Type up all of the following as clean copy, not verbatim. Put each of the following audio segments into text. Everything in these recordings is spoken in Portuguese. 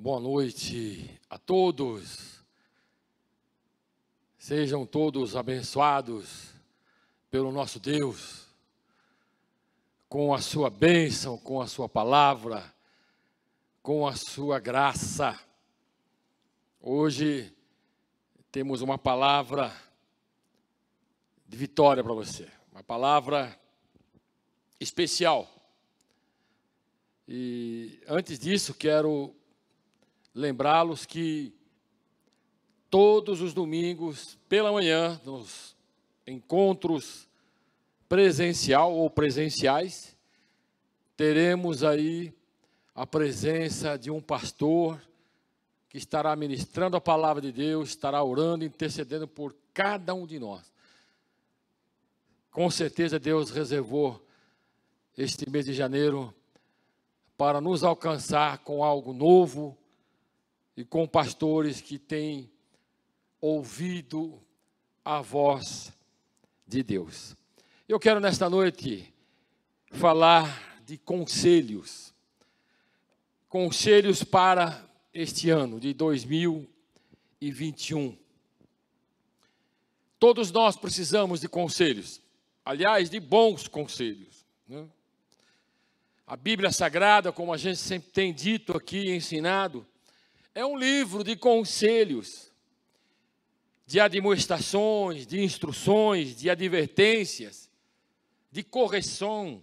Boa noite a todos. Sejam todos abençoados pelo nosso Deus, com a sua bênção, com a sua palavra, com a sua graça. Hoje temos uma palavra de vitória para você, uma palavra especial. E antes disso, quero lembrá-los que todos os domingos, pela manhã, nos encontros presencial ou presenciais, teremos aí a presença de um pastor que estará ministrando a palavra de Deus, estará orando, intercedendo por cada um de nós. Com certeza Deus reservou este mês de janeiro para nos alcançar com algo novo e com pastores que têm ouvido a voz de Deus. Eu quero nesta noite falar de conselhos para este ano de 2021. Todos nós precisamos de conselhos, aliás, de bons conselhos, né? A Bíblia Sagrada, como a gente sempre tem dito aqui e ensinado, é um livro de conselhos, de admoestações, de instruções, de advertências, de correção.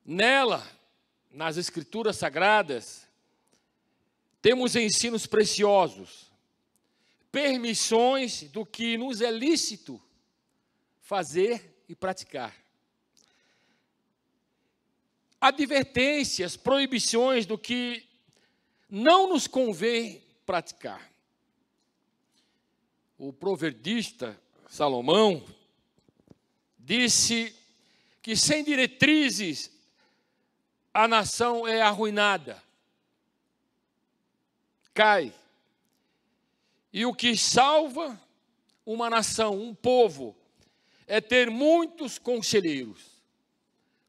Nela, nas Escrituras Sagradas, temos ensinos preciosos, permissões do que nos é lícito fazer e praticar. Advertências, proibições do que não nos convém praticar. O proverbista Salomão disse que sem diretrizes a nação é arruinada, cai. E o que salva uma nação, um povo, é ter muitos conselheiros.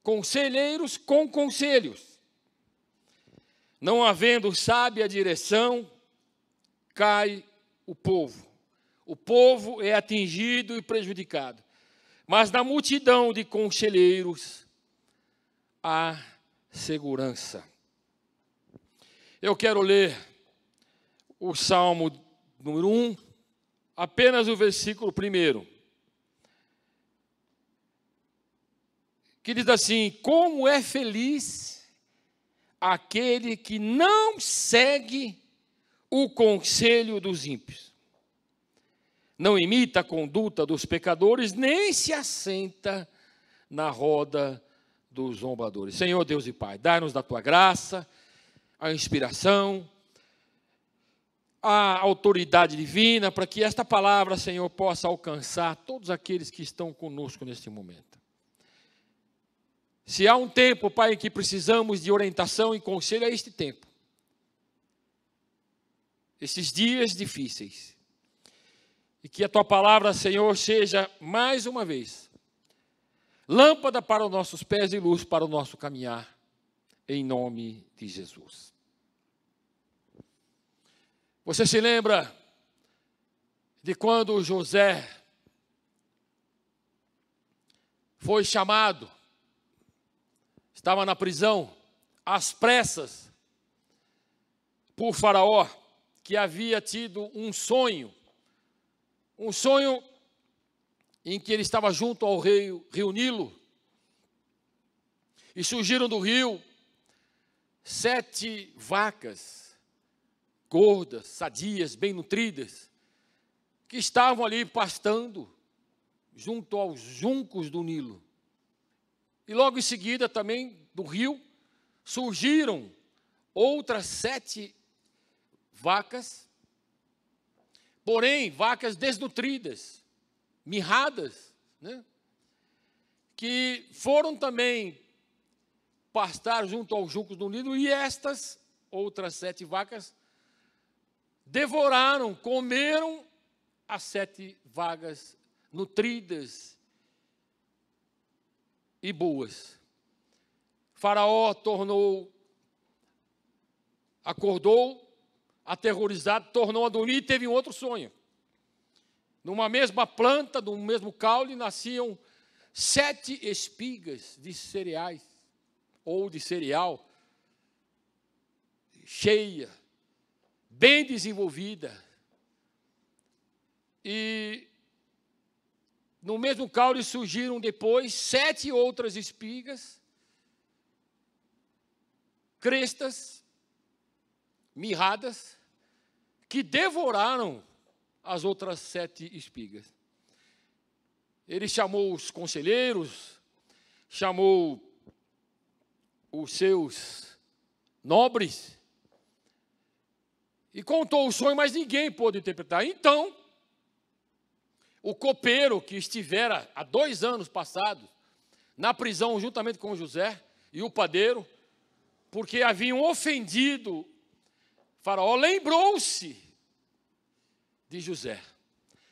Conselheiros com conselhos. Não havendo sábia direção, cai o povo. O povo é atingido e prejudicado. Mas na multidão de conselheiros há segurança. Eu quero ler o Salmo número 1, apenas o versículo 1. Que diz assim: como é feliz aquele que não segue o conselho dos ímpios, não imita a conduta dos pecadores, nem se assenta na roda dos zombadores. Senhor Deus e Pai, dá-nos da Tua graça, a inspiração, a autoridade divina, para que esta palavra, Senhor, possa alcançar todos aqueles que estão conosco neste momento. Se há um tempo, Pai, em que precisamos de orientação e conselho, é este tempo. Esses dias difíceis. E que a Tua palavra, Senhor, seja, mais uma vez, lâmpada para os nossos pés e luz para o nosso caminhar, em nome de Jesus. Você se lembra de quando José foi chamado, estava na prisão, às pressas, por Faraó, que havia tido um sonho em que ele estava junto ao rio Nilo, e surgiram do rio 7 vacas, gordas, sadias, bem nutridas, que estavam ali pastando, junto aos juncos do Nilo. E logo em seguida também do rio surgiram outras 7 vacas, porém vacas desnutridas, mirradas, né? Que foram também pastar junto aos juncos do Nilo, e estas outras 7 vacas devoraram, comeram as 7 vacas nutridas e boas. Faraó tornou acordou, aterrorizado, tornou a dormir e teve um outro sonho. Numa mesma planta, num mesmo caule, nasciam 7 espigas de cereais, ou de cereal, cheia, bem desenvolvida. E no mesmo caule surgiram depois 7 outras espigas, crestas, mirradas, que devoraram as outras 7 espigas. Ele chamou os conselheiros, chamou os seus nobres e contou o sonho, mas ninguém pôde interpretar. Então, o copeiro que estivera há 2 anos passados na prisão juntamente com José e o padeiro, porque haviam ofendido Faraó, lembrou-se de José.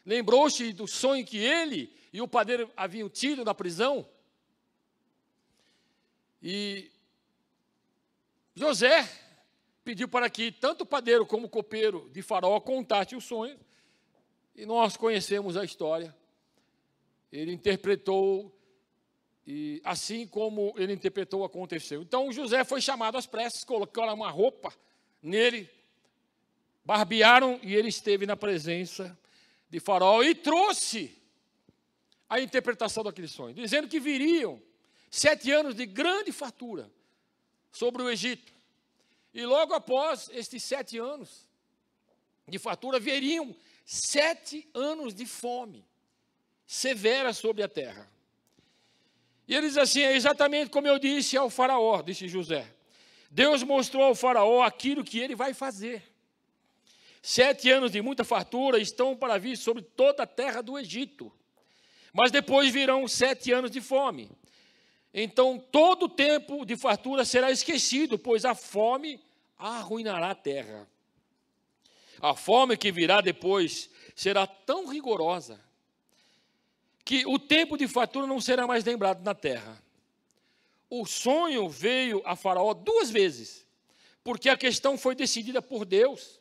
Lembrou-se do sonho que ele e o padeiro haviam tido na prisão. E José pediu para que tanto o padeiro como o copeiro de Faraó contassem o sonho. E nós conhecemos a história. Ele interpretou, e assim como ele interpretou, aconteceu. Então José foi chamado às pressas, colocaram uma roupa nele, barbearam e ele esteve na presença de Faraó e trouxe a interpretação daquele sonho, dizendo que viriam 7 anos de grande fartura sobre o Egito. E logo após estes 7 anos de fartura, viriam 7 anos de fome severa sobre a terra. E ele diz assim: é exatamente como eu disse ao Faraó, disse José. Deus mostrou ao Faraó aquilo que ele vai fazer. 7 anos de muita fartura estão para vir sobre toda a terra do Egito. Mas depois virão 7 anos de fome. Então todo o tempo de fartura será esquecido, pois a fome arruinará a terra. A fome que virá depois será tão rigorosa que o tempo de fartura não será mais lembrado na terra. O sonho veio a Faraó 2 vezes, porque a questão foi decidida por Deus,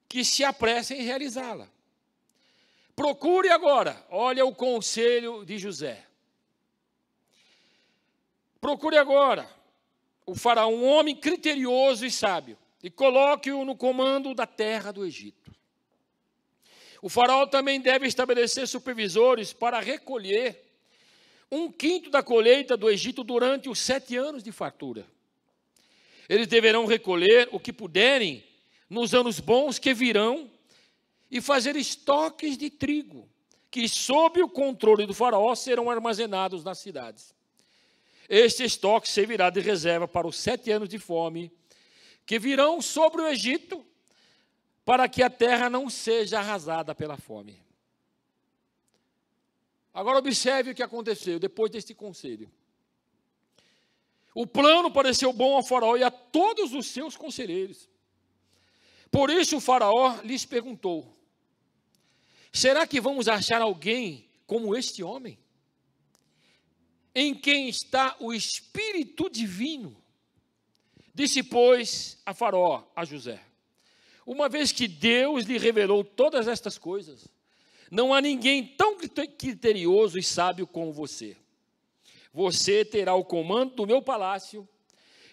que se apressa em realizá-la. Procure agora, olha o conselho de José. Procure agora o Faraó, um homem criterioso e sábio, e coloque-o no comando da terra do Egito. O Faraó também deve estabelecer supervisores para recolher 1/5 da colheita do Egito durante os 7 anos de fartura. Eles deverão recolher o que puderem nos anos bons que virão e fazer estoques de trigo, que sob o controle do Faraó serão armazenados nas cidades. Este estoque servirá de reserva para os 7 anos de fome que virão sobre o Egito, para que a terra não seja arrasada pela fome. Agora observe o que aconteceu depois deste conselho. O plano pareceu bom ao Faraó e a todos os seus conselheiros. Por isso o Faraó lhes perguntou: será que vamos achar alguém como este homem, em quem está o Espírito Divino? Disse, pois, a Faraó a José: uma vez que Deus lhe revelou todas estas coisas, não há ninguém tão criterioso e sábio como você. Você terá o comando do meu palácio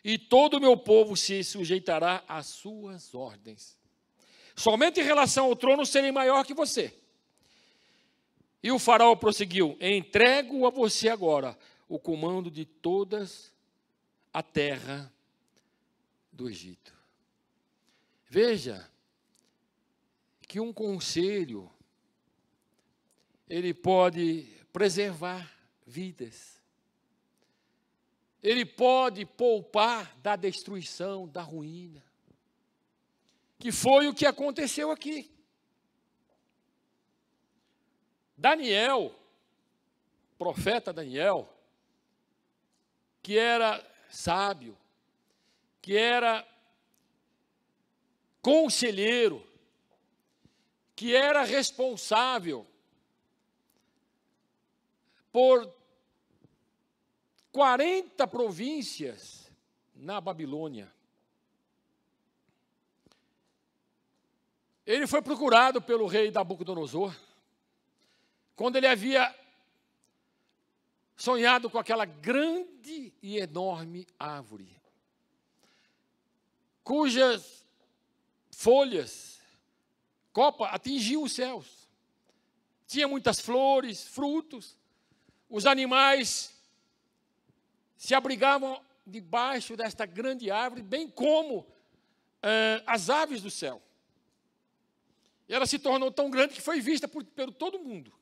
e todo o meu povo se sujeitará às suas ordens. Somente em relação ao trono serei maior que você. E o Faraó prosseguiu: entrego a você agora o comando de todas a terra do Egito. Veja que um conselho, ele pode preservar vidas. Ele pode poupar da destruição, da ruína. Que foi o que aconteceu aqui. Daniel, profeta Daniel, que era sábio, que era conselheiro, que era responsável por 40 províncias na Babilônia. Ele foi procurado pelo rei Nabucodonosor, quando ele havia sonhado com aquela grande e enorme árvore, cujas folhas, copa, atingiam os céus. Tinha muitas flores, frutos, os animais se abrigavam debaixo desta grande árvore, bem como as aves do céu. E ela se tornou tão grande que foi vista por todo mundo.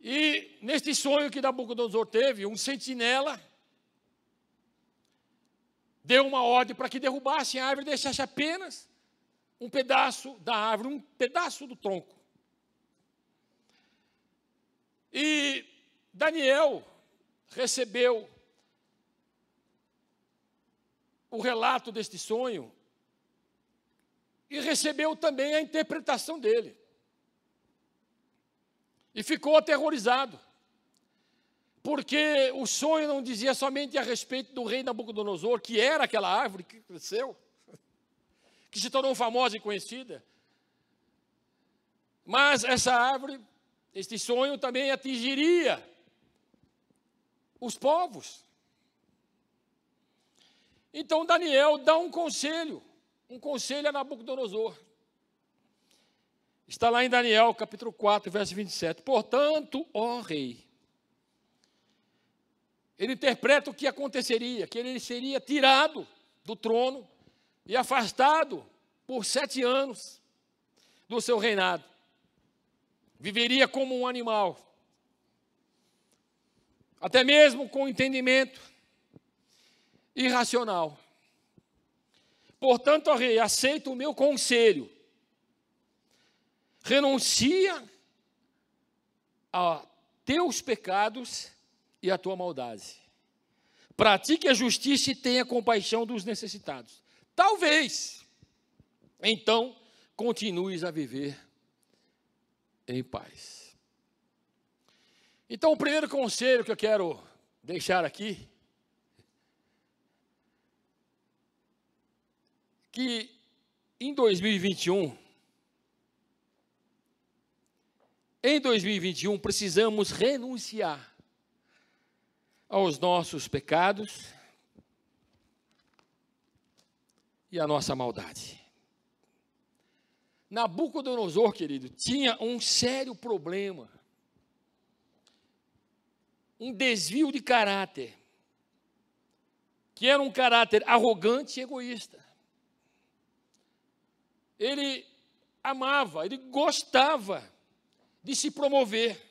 E neste sonho que Nabucodonosor teve, um sentinela deu uma ordem para que derrubassem a árvore e deixasse apenas um pedaço da árvore, um pedaço do tronco. E Daniel recebeu o relato deste sonho e recebeu também a interpretação dele. E ficou aterrorizado, porque o sonho não dizia somente a respeito do rei Nabucodonosor, que era aquela árvore que cresceu, que se tornou famosa e conhecida. Mas essa árvore, este sonho também atingiria os povos. Então Daniel dá um conselho a Nabucodonosor. Está lá em Daniel, capítulo 4, verso 27. Portanto, ó rei, ele interpreta o que aconteceria, que ele seria tirado do trono e afastado por 7 anos do seu reinado. Viveria como um animal, até mesmo com entendimento irracional. Portanto, ó rei, aceita o meu conselho. Renuncia a teus pecados e a tua maldade. Pratique a justiça e tenha compaixão dos necessitados. Talvez, então, continues a viver em paz. Então, o primeiro conselho que eu quero deixar aqui, que em 2021, precisamos renunciar aos nossos pecados e à nossa maldade. Nabucodonosor, querido, tinha um sério problema, um desvio de caráter, que era um caráter arrogante e egoísta. Ele amava, ele gostava de se promover,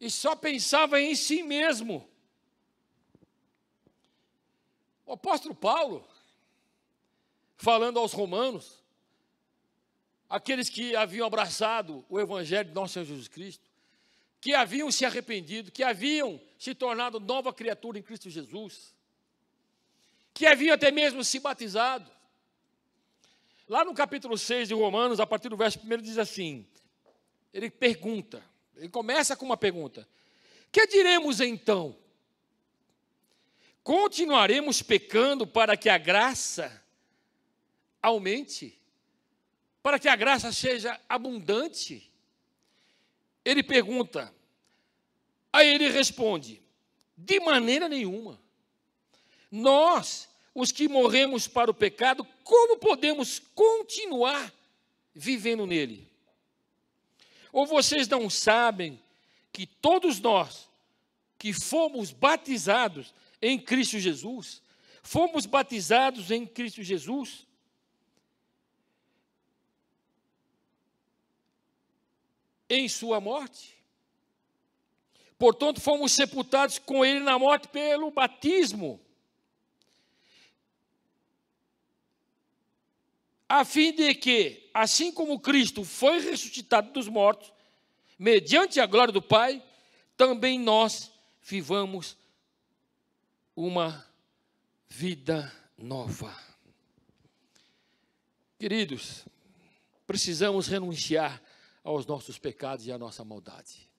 e só pensava em si mesmo. O apóstolo Paulo, falando aos romanos, aqueles que haviam abraçado o evangelho de nosso Senhor Jesus Cristo, que haviam se arrependido, que haviam se tornado nova criatura em Cristo Jesus, que haviam até mesmo se batizado. Lá no capítulo 6 de Romanos, a partir do verso 1, diz assim, ele pergunta, ele começa com uma pergunta: que diremos então? Continuaremos pecando para que a graça aumente? Para que a graça seja abundante? Ele pergunta, aí ele responde, de maneira nenhuma. Nós, os que morremos para o pecado, como podemos continuar vivendo nele? Ou vocês não sabem que todos nós que fomos batizados em Cristo Jesus, fomos batizados em Cristo Jesus em sua morte? Portanto, fomos sepultados com ele na morte pelo batismo, a fim de que, assim como Cristo foi ressuscitado dos mortos, mediante a glória do Pai, também nós vivamos uma vida nova. Queridos, precisamos renunciar aos nossos pecados e à nossa maldade.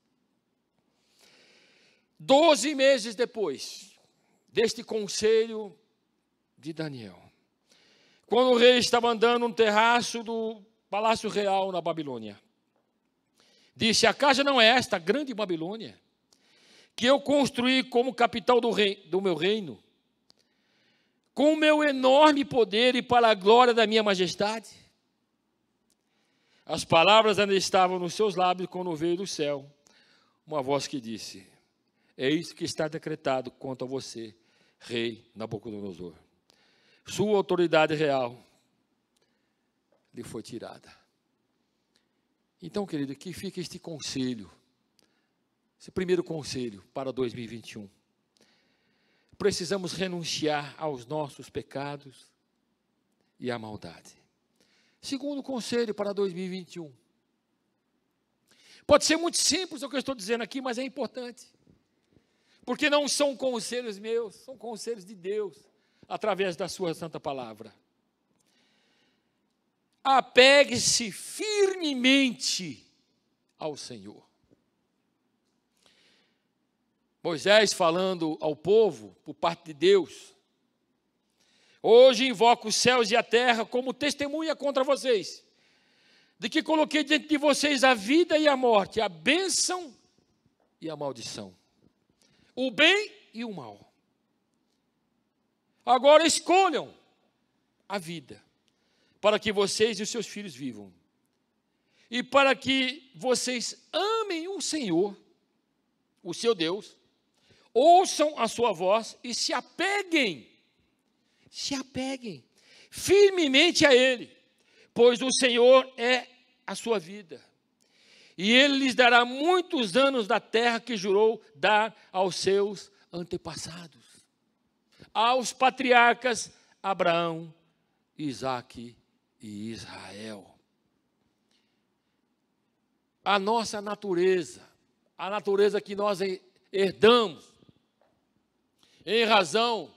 12 meses depois deste conselho de Daniel, quando o rei estava andando no terraço do Palácio Real na Babilônia. Disse: acaso não é esta a grande Babilônia, que eu construí como capital do meu reino, com o meu enorme poder e para a glória da minha majestade? As palavras ainda estavam nos seus lábios quando veio do céu uma voz que disse: é isso que está decretado quanto a você, rei Nabucodonosor. Sua autoridade real lhe foi tirada. Então, querido, aqui fica este conselho, esse primeiro conselho para 2021. Precisamos renunciar aos nossos pecados e à maldade. Segundo conselho para 2021. Pode ser muito simples o que eu estou dizendo aqui, mas é importante. Porque não são conselhos meus, são conselhos de Deus, através da sua santa palavra. Apegue-se firmemente ao Senhor. Moisés falando ao povo, por parte de Deus: hoje invoco os céus e a terra como testemunha contra vocês, de que coloquei diante de vocês a vida e a morte, a bênção e a maldição, o bem e o mal. Agora escolham a vida, para que vocês e os seus filhos vivam, e para que vocês amem o Senhor, o seu Deus, ouçam a sua voz e se apeguem firmemente a Ele, pois o Senhor é a sua vida, e Ele lhes dará muitos anos da terra que jurou dar aos seus antepassados, aos patriarcas Abraão, Isaque e Israel. A nossa natureza, a natureza que nós herdamos, em razão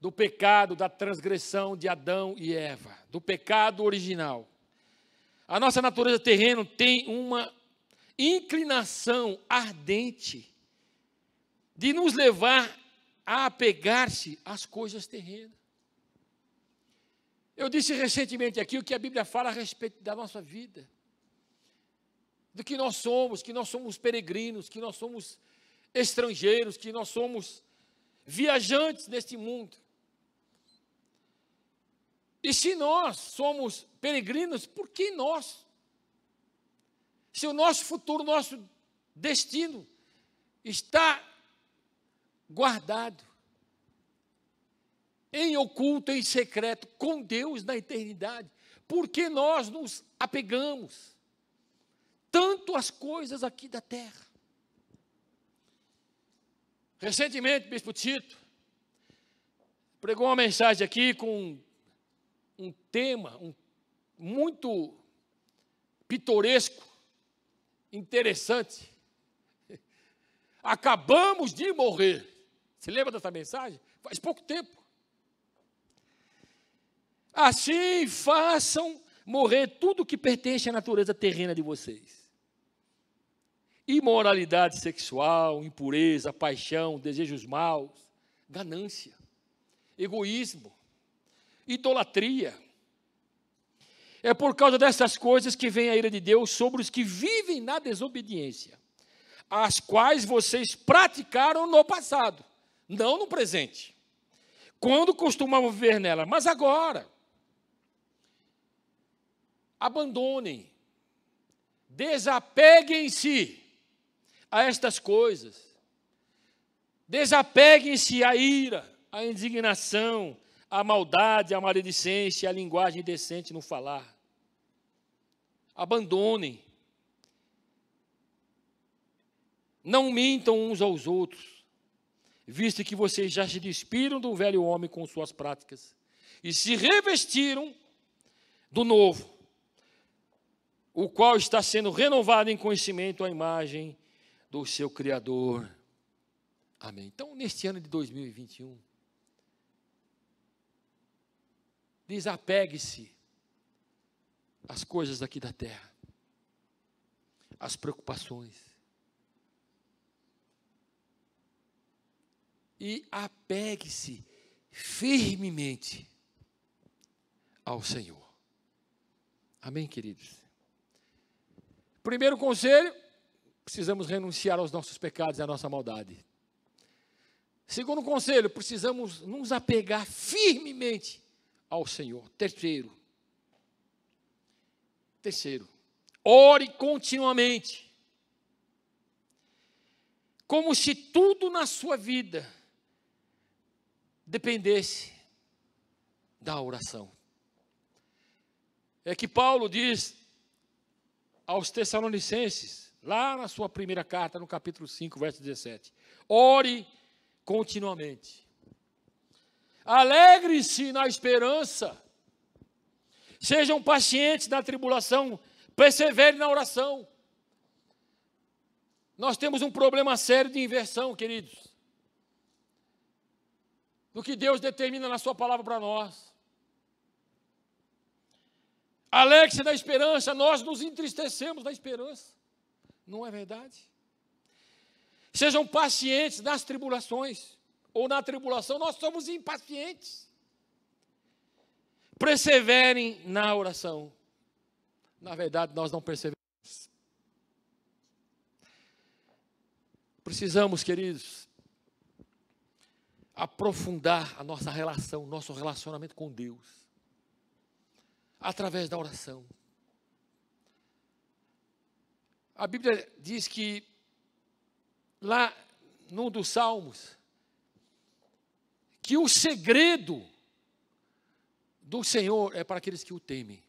do pecado, da transgressão de Adão e Eva, do pecado original. A nossa natureza terrena tem uma inclinação ardente de nos levar a apegar-se às coisas terrenas. Eu disse recentemente aqui o que a Bíblia fala a respeito da nossa vida, do que nós somos peregrinos, que nós somos estrangeiros, que nós somos viajantes neste mundo. E se nós somos peregrinos, por que nós? Se o nosso futuro, nosso destino está guardado, em oculto, em secreto, com Deus na eternidade, por que nós nos apegamos tanto às coisas aqui da terra? Recentemente, o Bispo Tito pregou uma mensagem aqui com um tema muito pitoresco, interessante. Acabamos de morrer. Você lembra dessa mensagem? Faz pouco tempo. Assim façam morrer tudo que pertence à natureza terrena de vocês: imoralidade sexual, impureza, paixão, desejos maus, ganância, egoísmo, idolatria. É por causa dessas coisas que vem a ira de Deus sobre os que vivem na desobediência, as quais vocês praticaram no passado, não no presente, quando costumavam viver nela, mas agora. Abandonem, desapeguem-se a estas coisas, desapeguem-se à ira, à indignação, à maldade, à maledicência, à linguagem indecente no falar. Abandonem. Não mintam uns aos outros, visto que vocês já se despiram do velho homem com suas práticas e se revestiram do novo, o qual está sendo renovado em conhecimento à imagem do seu Criador. Amém. Então, neste ano de 2021, desapegue-se às coisas aqui da terra, às preocupações, e apegue-se firmemente ao Senhor. Amém, queridos? Primeiro conselho, precisamos renunciar aos nossos pecados e à nossa maldade. Segundo conselho, precisamos nos apegar firmemente ao Senhor. Terceiro, ore continuamente. Como se tudo na sua vida dependesse da oração. É que Paulo diz aos Tessalonicenses, lá na sua primeira carta, no capítulo 5, verso 17. Ore continuamente. Alegre-se na esperança. Sejam pacientes na tribulação. Persevere na oração. Nós temos um problema sério de inversão, queridos, do que Deus determina na sua palavra para nós. Alegre-se na esperança, nós nos entristecemos na esperança. Não é verdade? Sejam pacientes nas tribulações, ou na tribulação, nós somos impacientes. Perseverem na oração. Na verdade, nós não perseveramos. Precisamos, queridos, aprofundar a nossa relação, nosso relacionamento com Deus, através da oração. A Bíblia diz que, lá num dos Salmos, que o segredo do Senhor é para aqueles que o temem.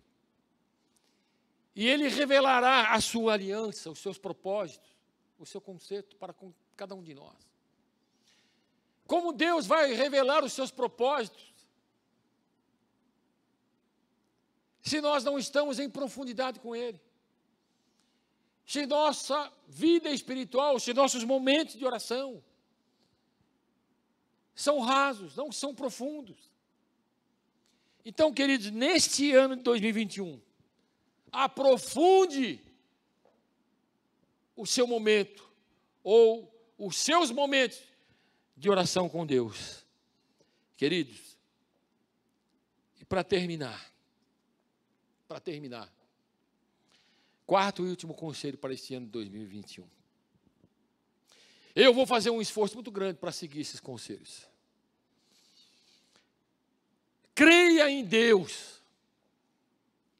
E Ele revelará a sua aliança, os seus propósitos, o seu conceito para com cada um de nós. Como Deus vai revelar os seus propósitos se nós não estamos em profundidade com Ele? Se nossa vida espiritual, se nossos momentos de oração são rasos, não são profundos. Então, queridos, neste ano de 2021, aprofunde o seu momento, ou os seus momentos de oração com Deus. Queridos, e para terminar, quarto e último conselho para este ano de 2021. Eu vou fazer um esforço muito grande para seguir esses conselhos. Creia em Deus.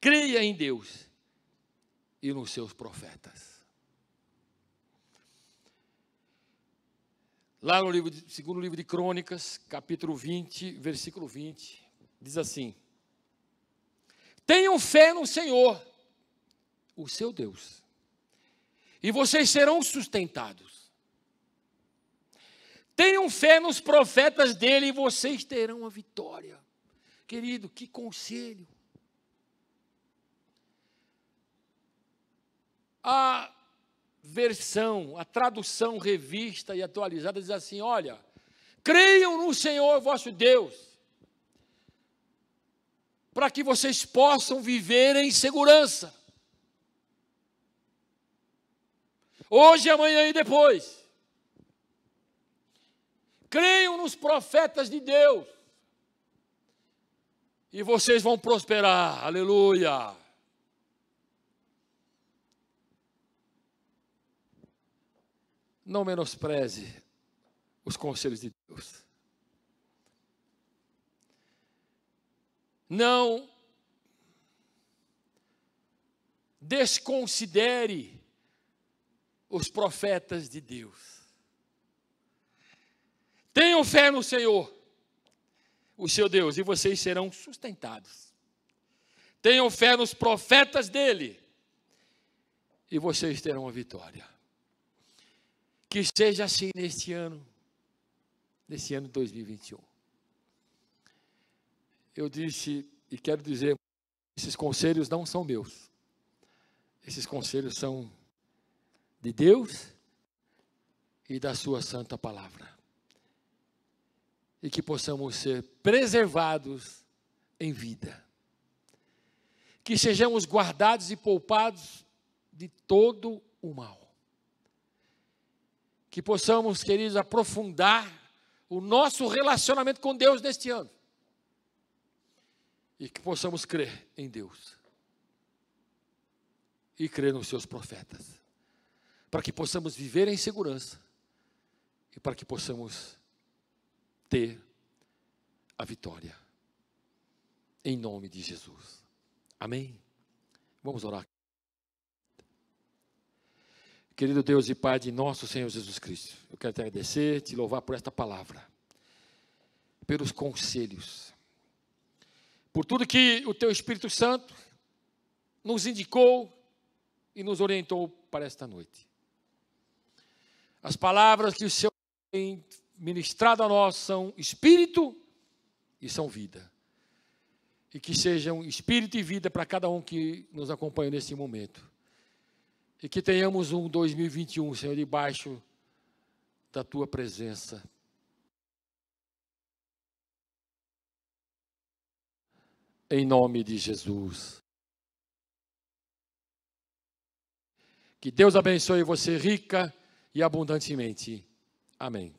Creia em Deus e nos seus profetas. Lá no segundo livro de Crônicas, capítulo 20, versículo 20, diz assim: tenham fé no Senhor, o seu Deus, e vocês serão sustentados. Tenham fé nos profetas dele e vocês terão a vitória. Querido, que conselho. A tradução revista e atualizada diz assim: olha, creiam no Senhor vosso Deus, para que vocês possam viver em segurança. Hoje, amanhã e depois. Creiam nos profetas de Deus e vocês vão prosperar. Aleluia. Não menospreze os conselhos de Deus. Não desconsidere os profetas de Deus. Tenham fé no Senhor, o seu Deus, e vocês serão sustentados. Tenham fé nos profetas dele, e vocês terão a vitória. Que seja assim neste ano de 2021. Eu disse e quero dizer, esses conselhos não são meus. Esses conselhos são de Deus e da sua santa palavra. E que possamos ser preservados em vida. Que sejamos guardados e poupados de todo o mal. Que possamos, queridos, aprofundar o nosso relacionamento com Deus neste ano. e que possamos crer em Deus e crer nos seus profetas, para que possamos viver em segurança e para que possamos ter a vitória. Em nome de Jesus. Amém? Vamos orar. Querido Deus e Pai de nosso Senhor Jesus Cristo, eu quero te agradecer, te louvar por esta palavra, pelos conselhos, por tudo que o Teu Espírito Santo nos indicou e nos orientou para esta noite. As palavras que o Senhor tem ministrado a nós são espírito e são vida. E que sejam espírito e vida para cada um que nos acompanha nesse momento. E que tenhamos um 2021, Senhor, debaixo da Tua presença. Em nome de Jesus. Que Deus abençoe você rica e abundantemente. Amém.